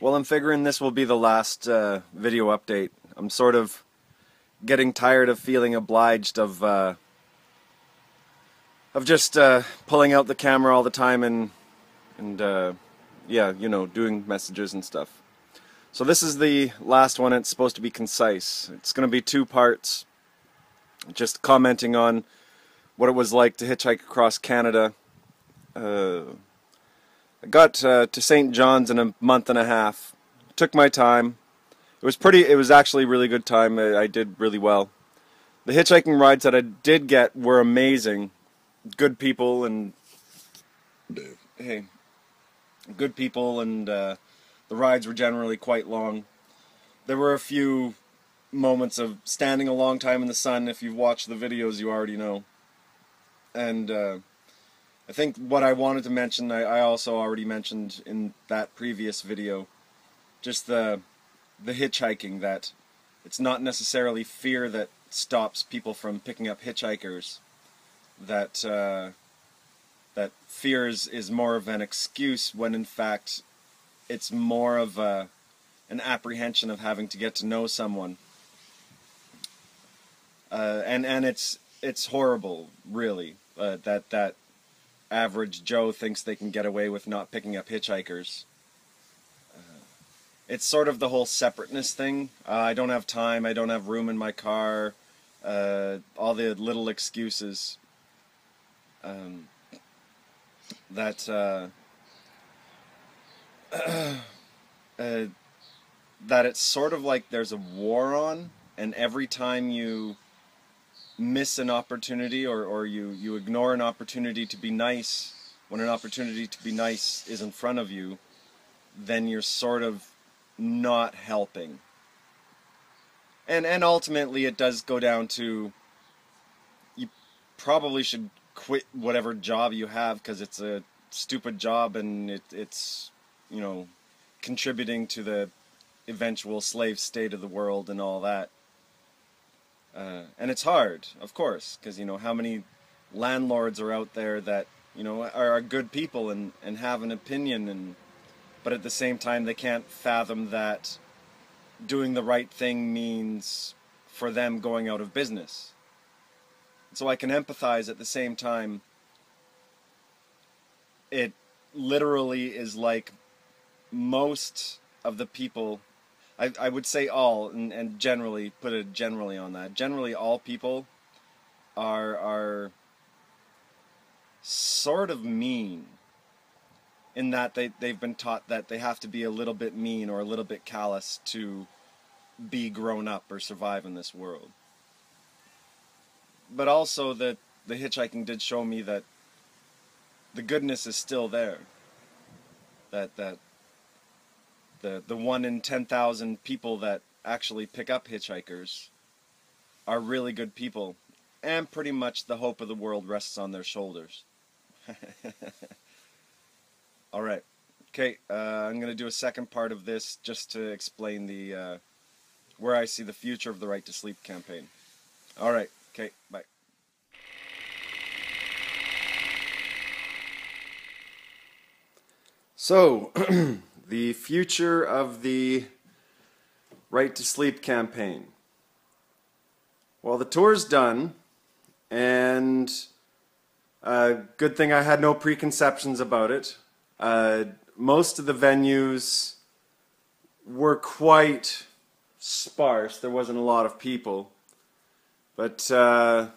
Well, I'm figuring this will be the last video update. I'm sort of getting tired of feeling obliged of just pulling out the camera all the time and yeah, you know, doing messages and stuff. So this is the last one. It's supposed to be concise. It's going to be 2 parts, just commenting on what it was like to hitchhike across Canada. I got to St. John's in a month and a half. Took my time. It was actually a really good time. I did really well. The hitchhiking rides that I did get were amazing. Good people and the rides were generally quite long. There were a few moments of standing a long time in the sun. If you've watched the videos, you already know. And I think what I wanted to mention, I also already mentioned in that previous video. Just the hitchhiking, that it's not necessarily fear that stops people from picking up hitchhikers. That fear is more of an excuse, when in fact it's more of an apprehension of having to get to know someone. And it's horrible, really, that average Joe thinks they can get away with not picking up hitchhikers. It's sort of the whole separateness thing. I don't have time, I don't have room in my car, all the little excuses. That it's sort of like there's a war on, and every time you miss an opportunity or you ignore an opportunity to be nice, when an opportunity to be nice is in front of you, then you're sort of not helping. And ultimately it does go down to, you probably should quit whatever job you have, because it's a stupid job and it's, you know, contributing to the eventual slave state of the world and all that. And it's hard, of course, because, you know, how many landlords are out there that, you know, are good people and have an opinion, but at the same time they can't fathom that doing the right thing means for them going out of business. So I can empathize. At the same time, it literally is like most of the people, I would say all, and generally, put it generally on that, generally all people are sort of mean, in that they've been taught that they have to be a little bit mean or a little bit callous to be grown up or survive in this world. But also that the hitchhiking did show me that the goodness is still there. That the 1 in 10,000 people that actually pick up hitchhikers are really good people, and pretty much the hope of the world rests on their shoulders. Alright, okay, I'm going to do a second part of this just to explain the where I see the future of the Right to Sleep campaign. Alright, okay, bye. So, the future of the Right to Sleep campaign. Well, the tour's done, and good thing I had no preconceptions about it. Most of the venues were quite sparse. There wasn't a lot of people. But the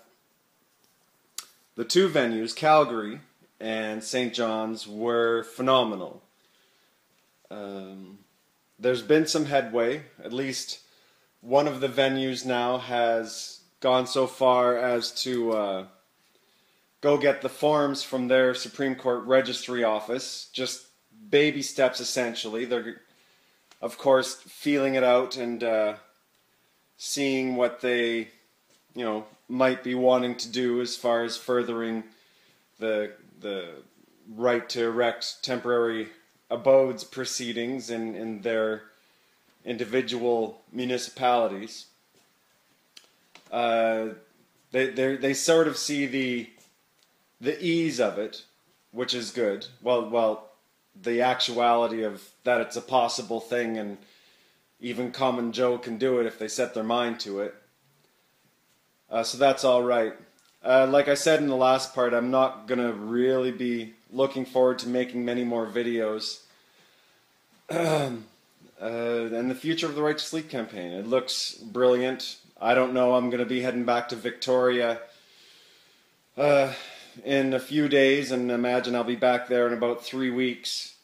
2 venues, Calgary and St. John's, were phenomenal. There's been some headway. At least one of the venues now has gone so far as to go get the forms from their Supreme Court Registry office. Just baby steps, essentially. They're, of course, feeling it out and seeing what they, you know, might be wanting to do as far as furthering the right to erect temporary abodes proceedings in their individual municipalities. They sort of see the ease of it, which is good. Well, the actuality of that it's a possible thing, and even common Joe can do it if they set their mind to it. So that's all right. Like I said in the last part, I'm not going to really be looking forward to making many more videos. And the future of the Right to Sleep campaign. It looks brilliant. I don't know, I'm going to be heading back to Victoria in a few days, and imagine I'll be back there in about 3 weeks.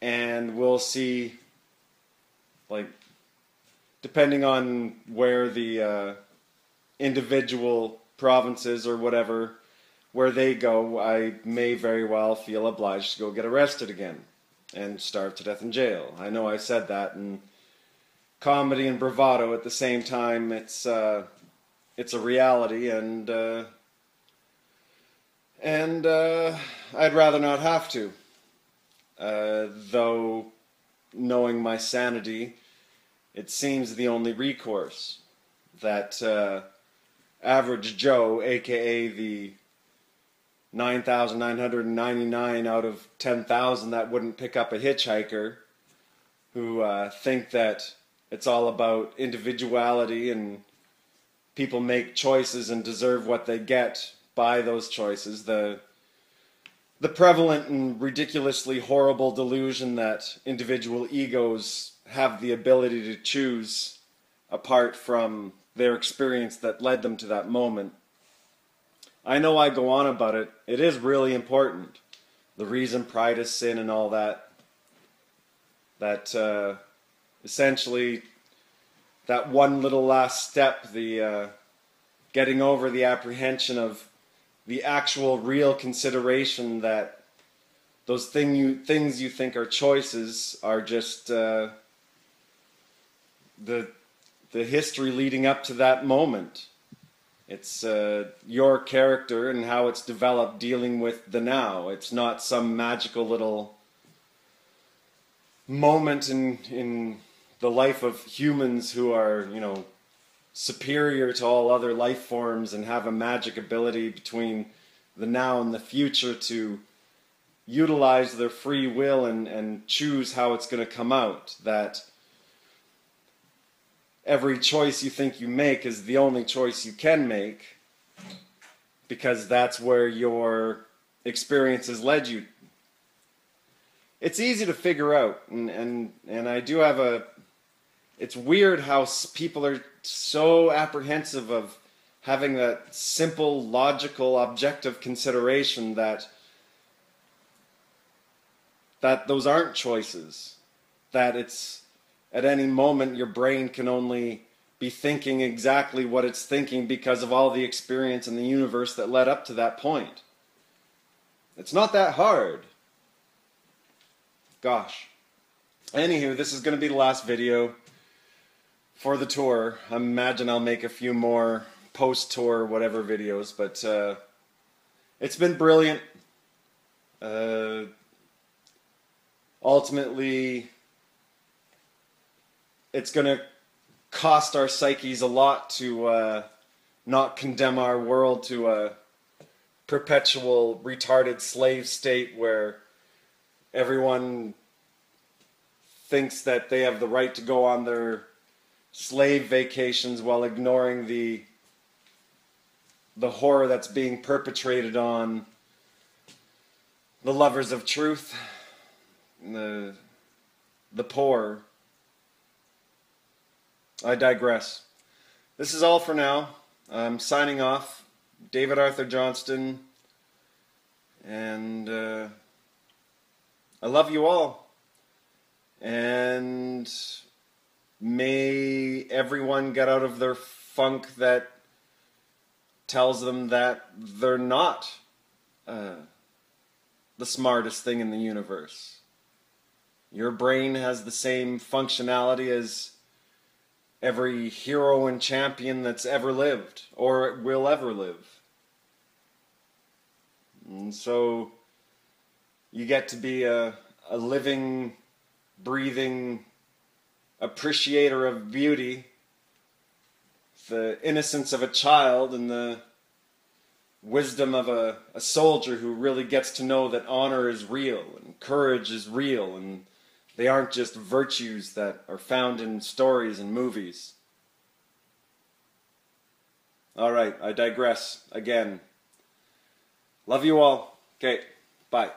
And we'll see, like, depending on where the individual provinces or whatever, where they go, I may very well feel obliged to go get arrested again and starve to death in jail. I know I said that, and comedy and bravado at the same time. It's a reality, and I'd rather not have to. Though, knowing my sanity, it seems the only recourse. That average Joe, aka the 9,999 out of 10,000 that wouldn't pick up a hitchhiker, who think that it's all about individuality and people make choices and deserve what they get by those choices. The prevalent and ridiculously horrible delusion that individual egos have the ability to choose apart from their experience that led them to that moment. I know I go on about it. It is really important. The reason pride is sin and all that. That essentially, that one little last step, the getting over the apprehension of the actual real consideration that those things you think are choices are just the history leading up to that moment. It's your character and how it's developed dealing with the now. It's not some magical little moment in the life of humans who are, superior to all other life forms and have a magic ability between the now and the future to utilize their free will and choose how it's going to come out. That every choice you think you make is the only choice you can make, because that's where your experience has led you. It's easy to figure out, and I do have a... It's weird how people are so apprehensive of having that simple, logical, objective consideration that those aren't choices. That it's, at any moment, your brain can only be thinking exactly what it's thinking because of all the experience in the universe that led up to that point. It's not that hard. Gosh. Anywho, this is going to be the last video for the tour. I imagine I'll make a few more post-tour whatever videos, but it's been brilliant. Ultimately, it's going to cost our psyches a lot to not condemn our world to a perpetual retarded slave state where everyone thinks that they have the right to go on their slave vacations while ignoring the horror that's being perpetrated on the lovers of truth, the poor. I digress. This is all for now. I'm signing off. David Arthur Johnston, and I love you all. And may everyone get out of their funk that tells them that they're not the smartest thing in the universe. Your brain has the same functionality as every hero and champion that's ever lived or will ever live. And so you get to be a living, breathing appreciator of beauty, the innocence of a child, and the wisdom of a soldier who really gets to know that honor is real and courage is real, and they aren't just virtues that are found in stories and movies. Alright, I digress again. Love you all. Okay, bye.